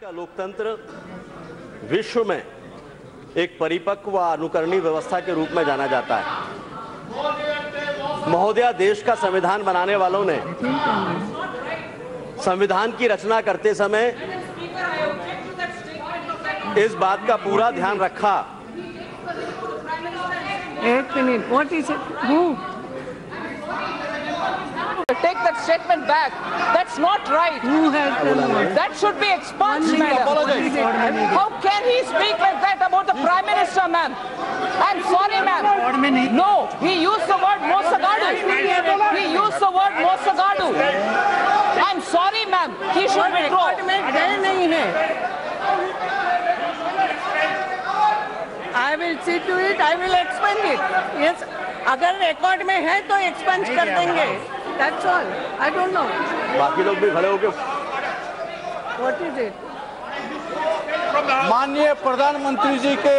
का लोकतंत्र विश्व में एक परिपक्व व अनुकरणीय व्यवस्था के रूप में जाना जाता है। महोदया, देश का संविधान बनाने वालों ने संविधान की रचना करते समय इस बात का पूरा ध्यान रखा। एक minute, what is it? Who? Take that statement back. That's not right. Who has done that? That should be expunged, madam. How can he speak like that about the Prime Minister, ma'am? I'm sorry, ma'am. No, he used the word Mosagadu. He used the word Mosagadu. I'm sorry, ma'am. He should withdraw. नहीं है. I will see to it. I will expand it. Yes. अगर record में है तो expand कर देंगे. That's all. I don't know. बाकी लोग भी खड़े होके What is it? माननीय प्रधानमंत्री जी के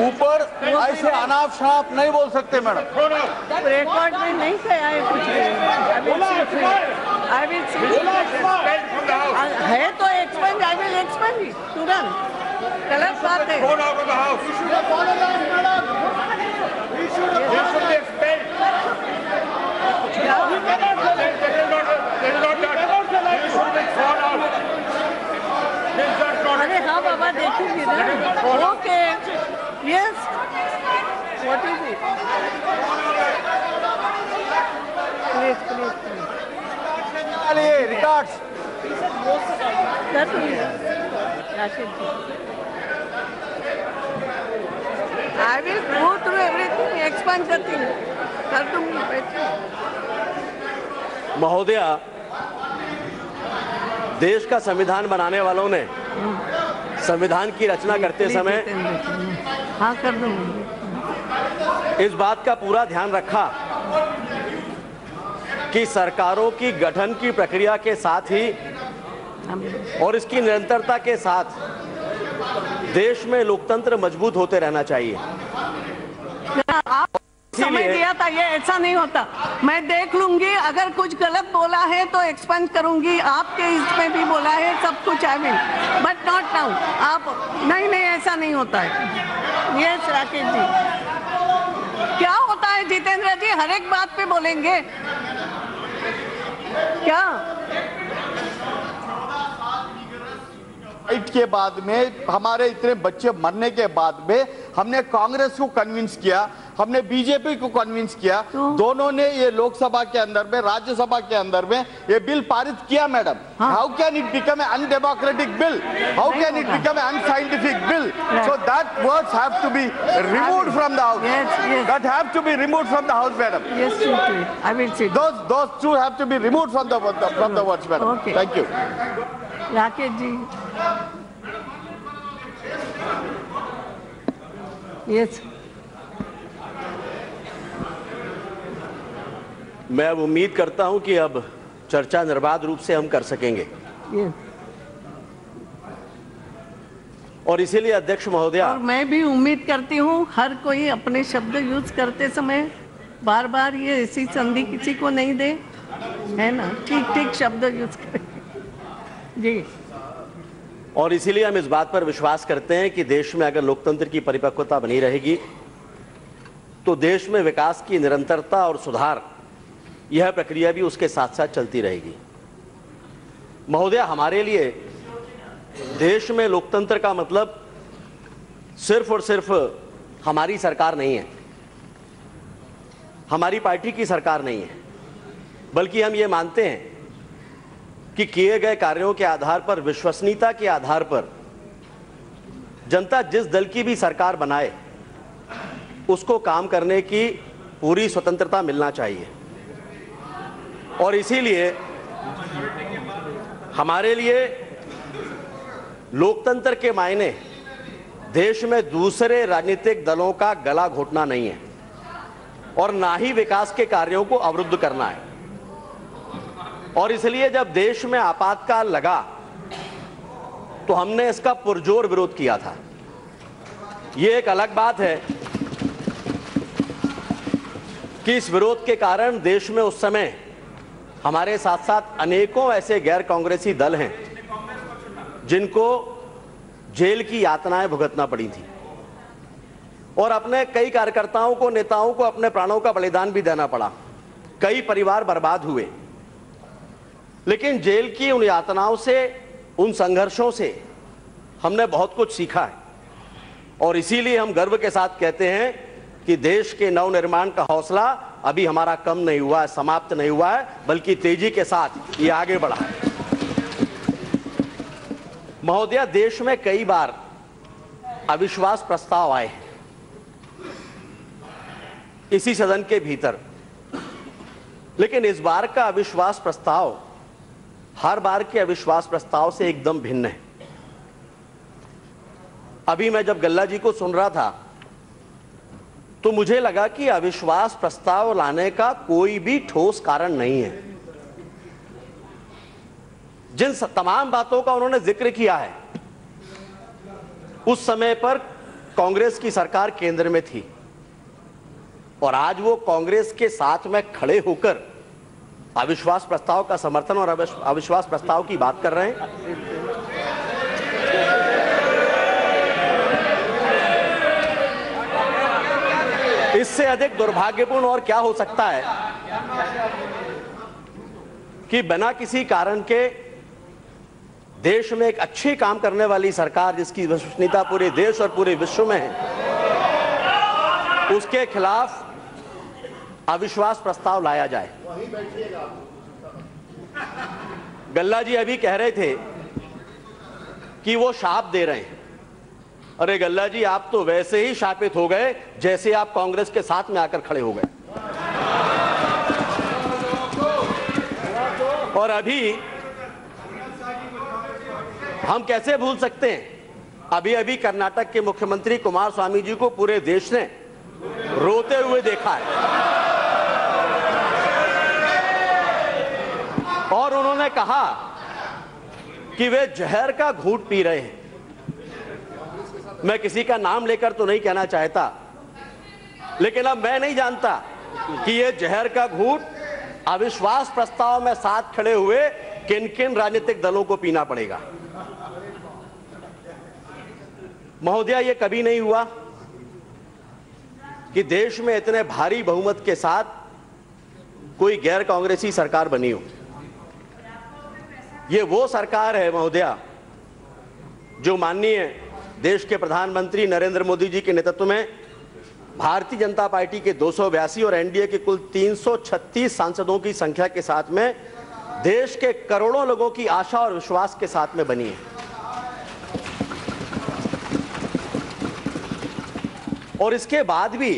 ऊपर ऐसे अनाप शनाप नहीं बोल सकते मैडम। रिकॉर्ड में नहीं कहा है कुछ भी. I will see. है तो expand. I will expand it तुरंत. गलत बात है. अरे हाँ बाबा, देखूंगी ना. Okay, yes. What is it? Please please records कर दूंगी. Rashid ji, I will go through everything. Expand करती हूँ, कर दूंगी. महोदया, देश का संविधान बनाने वालों ने संविधान की रचना करते समय हाँ कर दूंगी. इस बात का पूरा ध्यान रखा कि सरकारों की गठन की प्रक्रिया के साथ ही और इसकी निरंतरता के साथ देश में लोकतंत्र मजबूत होते रहना चाहिए। आप समय दिया था, ये ऐसा नहीं होता. मैं देख लूंगी, अगर कुछ गलत बोला है तो एक्सपेंड करूंगी. आपके इसमें भी बोला है सब कुछ. I will, but not now. आप नहीं, ऐसा नहीं होता है. यस राकेश जी, क्या होता है जितेंद्र जी? हर एक बात पे बोलेंगे क्या? फाइट के बाद में, हमारे इतने बच्चे मरने के बाद में हमने कांग्रेस को कन्विंस किया, हमने बीजेपी को कन्विंस किया. दोनों ने ये लोकसभा के अंदर में, राज्यसभा के अंदर में ये बिल पारित किया madam. How can it become a undemocratic bill? How can it become a unscientific bill? So that words have to be removed from the house. That have to be removed from the house madam. Yes, I will see. Those two have to be removed from the words, madam. Okay. Thank you. Rakesh ji, yes. मैं अब उम्मीद करता हूं कि अब चर्चा निर्बाध रूप से हम कर सकेंगे. यस. और इसीलिए अध्यक्ष महोदया, और मैं भी उम्मीद करती हूँ हर कोई अपने शब्द यूज करते समय बार बार ये ऐसी संधि किसी को नहीं दे, है ना. ठीक शब्द यूज करें जी. और इसीलिए हम इस बात पर विश्वास करते हैं कि देश में अगर लोकतंत्र की परिपक्वता बनी रहेगी तो देश में विकास की निरंतरता और सुधार, यह प्रक्रिया भी उसके साथ साथ चलती रहेगी. महोदया, हमारे लिए देश में लोकतंत्र का मतलब सिर्फ और सिर्फ हमारी सरकार नहीं है, हमारी पार्टी की सरकार नहीं है, बल्कि हम ये मानते हैं कि किए गए कार्यों के आधार पर, विश्वसनीयता के आधार पर जनता जिस दल की भी सरकार बनाए उसको काम करने की पूरी स्वतंत्रता मिलना चाहिए. और इसीलिए हमारे लिए लोकतंत्र के मायने देश में दूसरे राजनीतिक दलों का गला घोटना नहीं है और ना ही विकास के कार्यों को अवरुद्ध करना है. और इसलिए जब देश में आपातकाल लगा तो हमने इसका पुरजोर विरोध किया था. यह एक अलग बात है कि इस विरोध के कारण देश में उस समय हमारे साथ साथ अनेकों ऐसे गैर कांग्रेसी दल हैं जिनको जेल की यातनाएं भुगतना पड़ी थी और अपने कई कार्यकर्ताओं को, नेताओं को अपने प्राणों का बलिदान भी देना पड़ा। कई परिवार बर्बाद हुए, लेकिन जेल की उन यातनाओं से, उन संघर्षों से हमने बहुत कुछ सीखा है और इसीलिए हम गर्व के साथ कहते हैं कि देश के नवनिर्माण का हौसला अभी हमारा कम नहीं हुआ है, समाप्त नहीं हुआ है, बल्कि तेजी के साथ ये आगे बढ़ा है। महोदया, देश में कई बार अविश्वास प्रस्ताव आए हैं इसी सदन के भीतर, लेकिन इस बार का अविश्वास प्रस्ताव हर बार के अविश्वास प्रस्ताव से एकदम भिन्न है। अभी मैं जब गल्ला जी को सुन रहा था तो मुझे लगा कि अविश्वास प्रस्ताव लाने का कोई भी ठोस कारण नहीं है। जिन तमाम बातों का उन्होंने जिक्र किया है, उस समय पर कांग्रेस की सरकार केंद्र में थी और आज वो कांग्रेस के साथ में खड़े होकर अविश्वास प्रस्ताव का समर्थन और अविश्वास प्रस्ताव की बात कर रहे हैं। इससे अधिक दुर्भाग्यपूर्ण और क्या हो सकता है कि बिना किसी कारण के देश में एक अच्छी काम करने वाली सरकार, जिसकी विश्वसनीयता पूरे देश और पूरे विश्व में है, उसके खिलाफ अविश्वास प्रस्ताव लाया जाए। गल्ला जी अभी कह रहे थे कि वो शाप दे रहे हैं। अरे गल्ला जी, आप तो वैसे ही शापित हो गए जैसे आप कांग्रेस के साथ में आकर खड़े हो गए। और अभी हम कैसे भूल सकते हैं, अभी अभी कर्नाटक के मुख्यमंत्री कुमारस्वामी जी को पूरे देश ने रोते हुए देखा है और उन्होंने कहा कि वे जहर का घूंट पी रहे हैं। मैं किसी का नाम लेकर तो नहीं कहना चाहता, लेकिन अब मैं नहीं जानता कि ये जहर का घूंट अविश्वास प्रस्ताव में साथ खड़े हुए किन किन राजनीतिक दलों को पीना पड़ेगा। महोदया, ये कभी नहीं हुआ कि देश में इतने भारी बहुमत के साथ कोई गैर कांग्रेसी सरकार बनी हो। ये वो सरकार है महोदया जो माननीय देश के प्रधानमंत्री नरेंद्र मोदी जी के नेतृत्व में भारतीय जनता पार्टी के 282 और एनडीए के कुल 336 सांसदों की संख्या के साथ में देश के करोड़ों लोगों की आशा और विश्वास के साथ में बनी है। और इसके बाद भी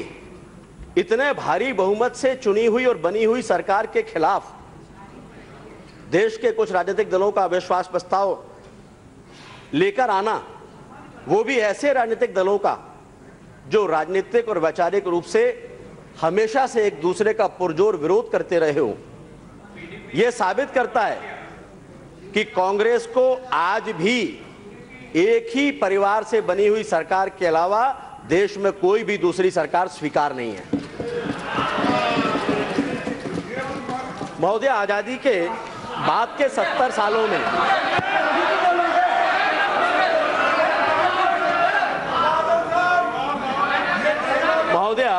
इतने भारी बहुमत से चुनी हुई और बनी हुई सरकार के खिलाफ देश के कुछ राजनीतिक दलों का अविश्वास प्रस्ताव लेकर आना, वो भी ऐसे राजनीतिक दलों का जो राजनीतिक और वैचारिक रूप से हमेशा से एक दूसरे का पुरजोर विरोध करते रहे हो, यह साबित करता है कि कांग्रेस को आज भी एक ही परिवार से बनी हुई सरकार के अलावा देश में कोई भी दूसरी सरकार स्वीकार नहीं है। महोदय, आजादी के बाद के 70 सालों में महोदया,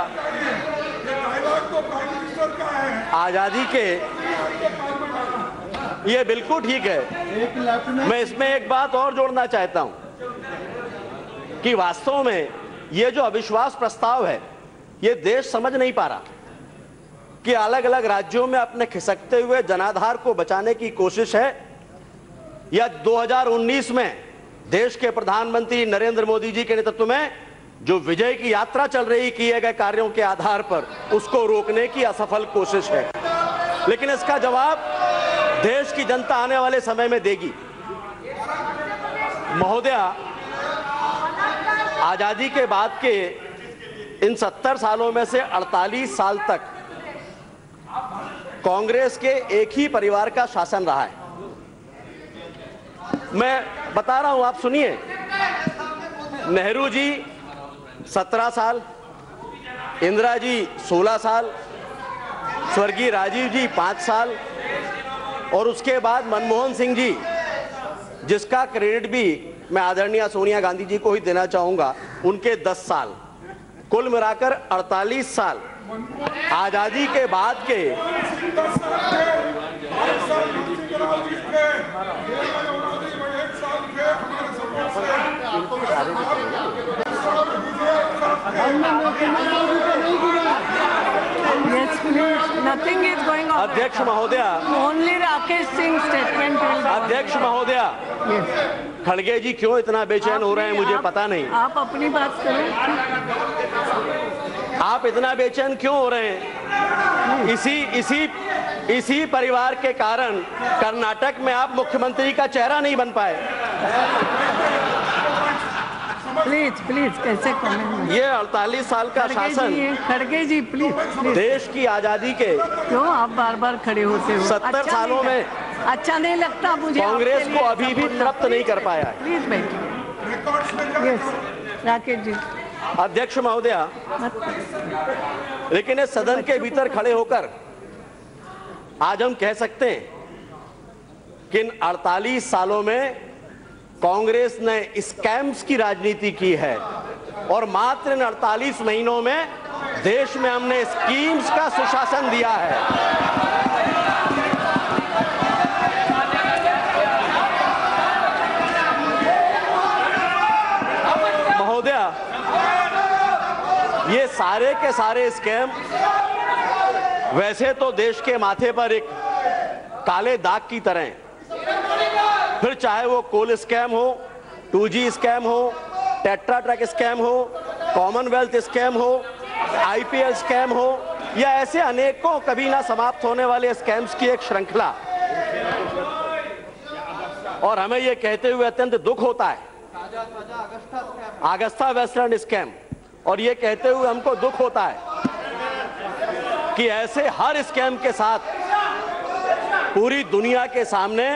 आजादी के, ये बिल्कुल ठीक है। मैं इसमें एक बात और जोड़ना चाहता हूं कि वास्तव में ये जो अविश्वास प्रस्ताव है, ये देश समझ नहीं पा रहा कि अलग अलग राज्यों में अपने खिसकते हुए जनाधार को बचाने की कोशिश है या 2019 में देश के प्रधानमंत्री नरेंद्र मोदी जी के नेतृत्व में जो विजय की यात्रा चल रही किए गए कार्यों के आधार पर उसको रोकने की असफल कोशिश है। लेकिन इसका जवाब देश की जनता आने वाले समय में देगी। महोदया, आजादी के बाद के इन 70 सालों में से 48 साल तक कांग्रेस के एक ही परिवार का शासन रहा है। मैं बता रहा हूं, आप सुनिए। नेहरू जी 17 साल, इंदिरा जी 16 साल, स्वर्गीय राजीव जी 5 साल और उसके बाद मनमोहन सिंह जी, जिसका क्रेडिट भी मैं आदरणीय सोनिया गांधी जी को ही देना चाहूंगा, उनके 10 साल, कुल मिलाकर 48 साल आजादी के बाद के Yes, please. Nothing is going on. अध्यक्ष महोदया, Only Rakesh Singh's statement will go on. अध्यक्ष महोदया, Yes. खड़गे जी क्यों इतना बेचैन हो रहे हैं मुझे पता नहीं। आप अपनी बात करो। आप इतना बेचैन क्यों हो रहे हैं? इसी परिवार के कारण कर्नाटक में आप मुख्यमंत्री का चेहरा नहीं बन पाए। प्लीज कैसे कमेंट? ये 48 साल का शासन, खड़गे जी प्लीज। देश की आजादी के क्यों आप बार बार खड़े होते हो? 70 सालों में अच्छा नहीं लगता मुझे। कांग्रेस को अभी भी तृप्त नहीं कर पाया है। प्लीज बैठिए। यस राकेश जी। अध्यक्ष महोदया, लेकिन इस सदन के भीतर खड़े होकर आज हम कह सकते हैं कि इन 48 सालों में कांग्रेस ने स्कैम्स की राजनीति की है और मात्र इन 48 महीनों में देश में हमने स्कीम्स का सुशासन दिया है। महोदया, ये सारे के सारे स्कैम वैसे तो देश के माथे पर एक काले दाग की तरह हैं। फिर चाहे वो कोल स्कैम हो, 2G स्कैम हो, टेट्रा ट्रैक स्कैम हो, कॉमनवेल्थ स्कैम हो, IPL स्कैम हो, या ऐसे अनेकों कभी ना समाप्त होने वाले स्कैम्स की एक श्रृंखला। और हमें ये कहते हुए अत्यंत दुख होता है, अगस्ता वेस्टलैंड स्कैम, और ये कहते हुए हमको दुख होता है कि ऐसे हर स्कैम के साथ पूरी दुनिया के सामने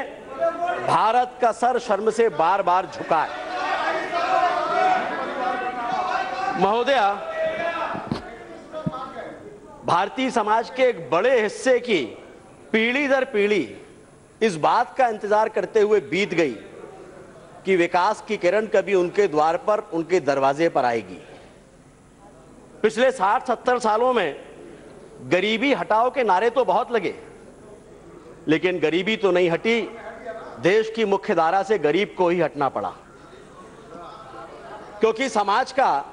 भारत का सर शर्म से बार बार झुका है। महोदया, भारतीय समाज के एक बड़े हिस्से की पीढ़ी दर पीढ़ी इस बात का इंतजार करते हुए बीत गई कि विकास की किरण कभी उनके द्वार पर, उनके दरवाजे पर आएगी। पिछले 60-70 सालों में गरीबी हटाओ के नारे तो बहुत लगे, लेकिन गरीबी तो नहीं हटी। देश की मुख्य धारा से गरीब को ही हटना पड़ा, क्योंकि समाज का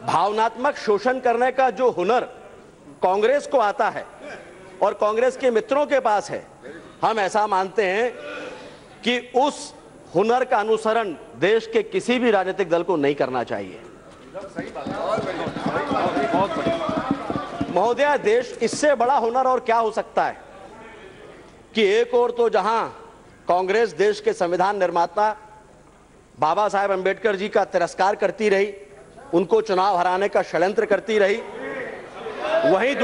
भावनात्मक शोषण करने का जो हुनर कांग्रेस को आता है और कांग्रेस के मित्रों के पास है, हम ऐसा मानते हैं कि उस हुनर का अनुसरण देश के किसी भी राजनीतिक दल को नहीं करना चाहिए। महोदया, देश इससे बड़ा हुनर और क्या हो सकता है कि एक और तो जहां कांग्रेस देश के संविधान निर्माता बाबा साहेब अंबेडकर जी का तिरस्कार करती रही, उनको चुनाव हराने का षड्यंत्र करती रही, वहीं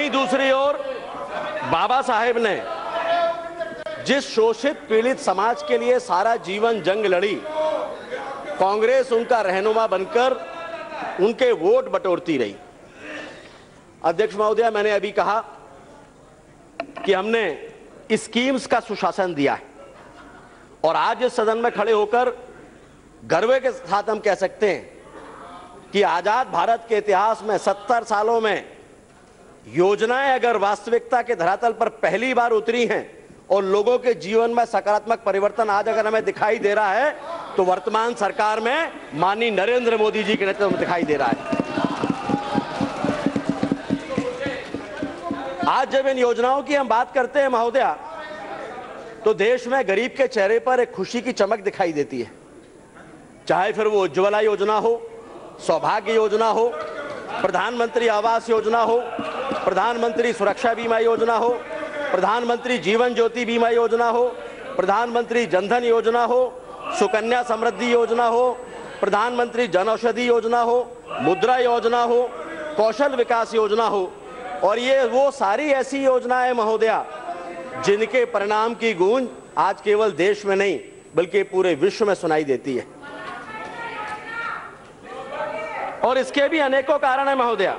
दूसरी ओर बाबा साहेब ने जिस शोषित पीड़ित समाज के लिए सारा जीवन जंग लड़ी, कांग्रेस उनका रहनुमा बनकर उनके वोट बटोरती रही। अध्यक्ष महोदया, मैंने अभी कहा कि हमने स्कीम्स का सुशासन दिया है, और आज इस सदन में खड़े होकर गर्व के साथ हम कह सकते हैं कि आजाद भारत के इतिहास में 70 सालों में योजनाएं अगर वास्तविकता के धरातल पर पहली बार उतरी हैं और लोगों के जीवन में सकारात्मक परिवर्तन आज अगर हमें दिखाई दे रहा है, तो वर्तमान सरकार में माननीय नरेंद्र मोदी जी के नेतृत्व में दिखाई दे रहा है। आज जब इन योजनाओं की हम बात करते हैं महोदया, तो देश में गरीब के चेहरे पर एक खुशी की चमक दिखाई देती है। चाहे फिर वो उज्ज्वला योजना हो, सौभाग्य योजना हो, प्रधानमंत्री आवास योजना हो, प्रधानमंत्री सुरक्षा बीमा योजना हो, प्रधानमंत्री जीवन ज्योति बीमा योजना हो, प्रधानमंत्री जनधन योजना हो, सुकन्या समृद्धि योजना हो, प्रधानमंत्री जन औषधि योजना हो, मुद्रा योजना हो, कौशल विकास योजना हो। और ये वो सारी ऐसी योजनाएं महोदया जिनके परिणाम की गूंज आज केवल देश में नहीं बल्कि पूरे विश्व में सुनाई देती है। और इसके भी अनेकों कारण है महोदया।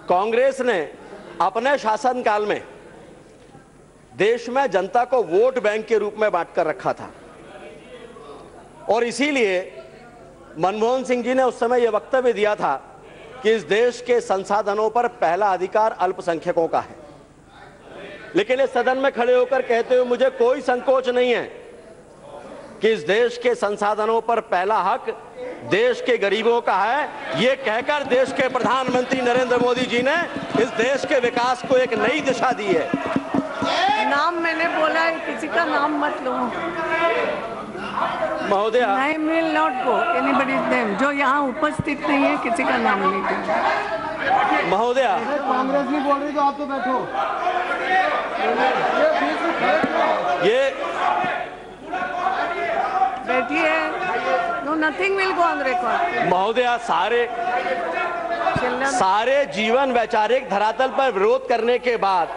कांग्रेस ने अपने शासनकाल में देश में जनता को वोट बैंक के रूप में बांटकर रखा था और इसीलिए मनमोहन सिंह जी ने उस समय यह वक्तव्य दिया था कि इस देश के संसाधनों पर पहला अधिकार अल्पसंख्यकों का है। लेकिन इस सदन में खड़े होकर कहते हुए मुझे कोई संकोच नहीं है कि इस देश के संसाधनों पर पहला हक देश के गरीबों का है। ये कहकर देश के प्रधानमंत्री नरेंद्र मोदी जी ने इस देश के विकास को एक नई दिशा दी है। नाम मैंने बोला है, किसी का नाम मत लो महोदय। I will not go anybody's name. जो यहाँ उपस्थित नहीं है किसी का नाम नहीं दूंगा। महोदय, कांग्रेस नहीं बोल रही तो आप तो बैठो। ये बैठिए। No, nothing will go on record. महोदय, सारे जीवन वैचारिक धरातल पर विरोध करने के बाद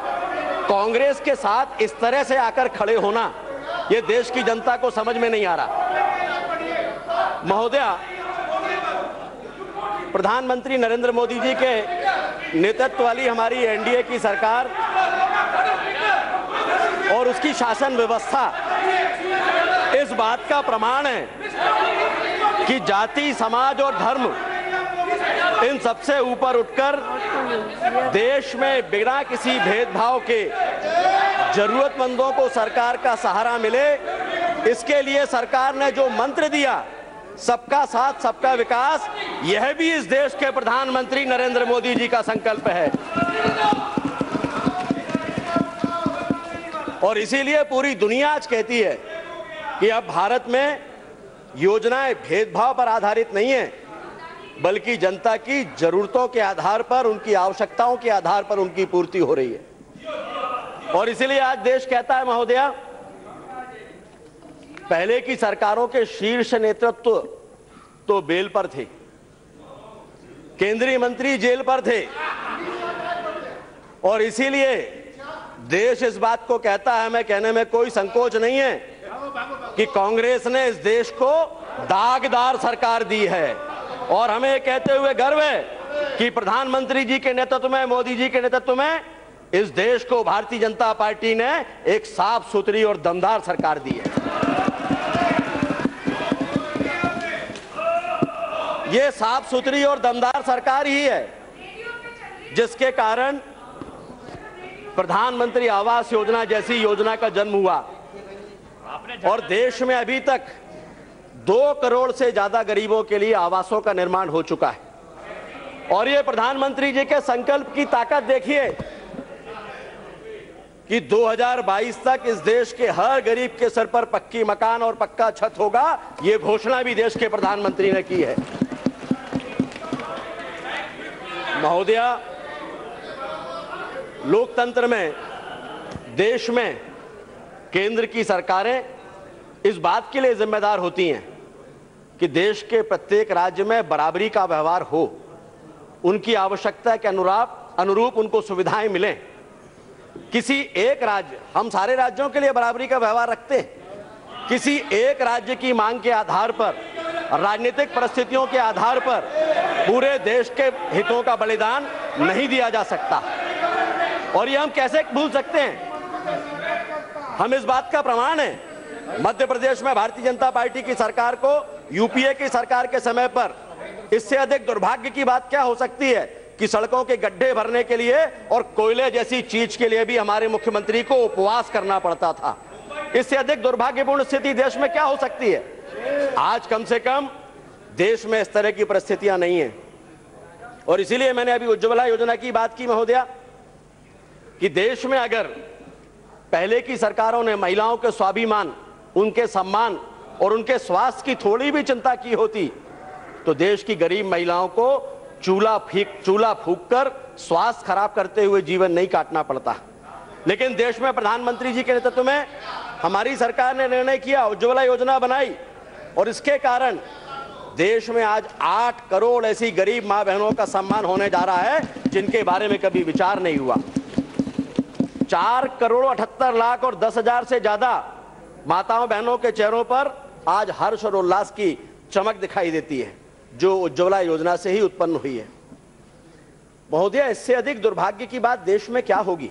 कांग्रेस के साथ इस तरह से आकर खड़े होना ये देश की जनता को समझ में नहीं आ रहा। महोदय, प्रधानमंत्री नरेंद्र मोदी जी के नेतृत्व वाली हमारी एनडीए की सरकार और उसकी शासन व्यवस्था इस बात का प्रमाण है कि जाति, समाज और धर्म इन सबसे ऊपर उठकर देश में बिना किसी भेदभाव के जरूरतमंदों को सरकार का सहारा मिले, इसके लिए सरकार ने जो मंत्र दिया सबका साथ सबका विकास, यह भी इस देश के प्रधानमंत्री नरेंद्र मोदी जी का संकल्प है। और इसीलिए पूरी दुनिया आज कहती है कि अब भारत में योजनाएं भेदभाव पर आधारित नहीं है, बल्कि जनता की जरूरतों के आधार पर, उनकी आवश्यकताओं के आधार पर उनकी पूर्ति हो रही है। और इसीलिए आज देश कहता है महोदया, पहले की सरकारों के शीर्ष नेतृत्व तो बेल पर थे, केंद्रीय मंत्री जेल पर थे, और इसीलिए देश इस बात को कहता है, मैं कहने में कोई संकोच नहीं है कि कांग्रेस ने इस देश को दागदार सरकार दी है। और हमें कहते हुए गर्व है कि प्रधानमंत्री जी के नेतृत्व में, मोदी जी के नेतृत्व में इस देश को भारतीय जनता पार्टी ने एक साफ सुथरी और दमदार सरकार दी है। ये साफ सुथरी और दमदार सरकार ही है जिसके कारण प्रधानमंत्री आवास योजना जैसी योजना का जन्म हुआ और देश में अभी तक 2 करोड़ से ज्यादा गरीबों के लिए आवासों का निर्माण हो चुका है। और ये प्रधानमंत्री जी के संकल्प की ताकत देखिए कि 2022 तक इस देश के हर गरीब के सर पर पक्की मकान और पक्का छत होगा। ये घोषणा भी देश के प्रधानमंत्री ने की है। महोदया, लोकतंत्र में, देश में केंद्र की सरकारें इस बात के लिए जिम्मेदार होती हैं कि देश के प्रत्येक राज्य में बराबरी का व्यवहार हो, उनकी आवश्यकता के अनुरूप उनको सुविधाएं मिलें। किसी एक राज्य, हम सारे राज्यों के लिए बराबरी का व्यवहार रखते हैं, किसी एक राज्य की मांग के आधार पर, राजनीतिक परिस्थितियों के आधार पर पूरे देश के हितों का बलिदान नहीं दिया जा सकता। और ये हम कैसे भूल सकते हैं? हम इस बात का प्रमाण है, मध्य प्रदेश में भारतीय जनता पार्टी की सरकार को यूपीए की सरकार के समय पर इससे अधिक दुर्भाग्य की बात क्या हो सकती है कि सड़कों के गड्ढे भरने के लिए और कोयले जैसी चीज के लिए भी हमारे मुख्यमंत्री को उपवास करना पड़ता था। इससे अधिक दुर्भाग्यपूर्ण स्थिति देश में क्या हो सकती है? आज कम से कम देश में इस तरह की परिस्थितियां नहीं है। और इसीलिए मैंने अभी उज्ज्वला योजना की बात की महोदया, कि देश में अगर पहले की सरकारों ने महिलाओं के स्वाभिमान, उनके सम्मान और उनके स्वास्थ्य की थोड़ी भी चिंता की होती तो देश की गरीब महिलाओं को चूल्हा फूंककर स्वास्थ्य खराब करते हुए जीवन नहीं काटना पड़ता। लेकिन देश में प्रधानमंत्री जी के नेतृत्व में हमारी सरकार ने निर्णय किया, उज्ज्वला योजना बनाई, और इसके कारण देश में आज 8 करोड़ ऐसी गरीब मां बहनों का सम्मान होने जा रहा है जिनके बारे में कभी विचार नहीं हुआ। 4 करोड़ 78 लाख और 10,000 से ज्यादा माताओं बहनों के चेहरों पर आज हर्ष और उल्लास की चमक दिखाई देती है, जो उज्ज्वला योजना से ही उत्पन्न हुई है। महोदय, इससे अधिक दुर्भाग्य की बात देश में क्या होगी?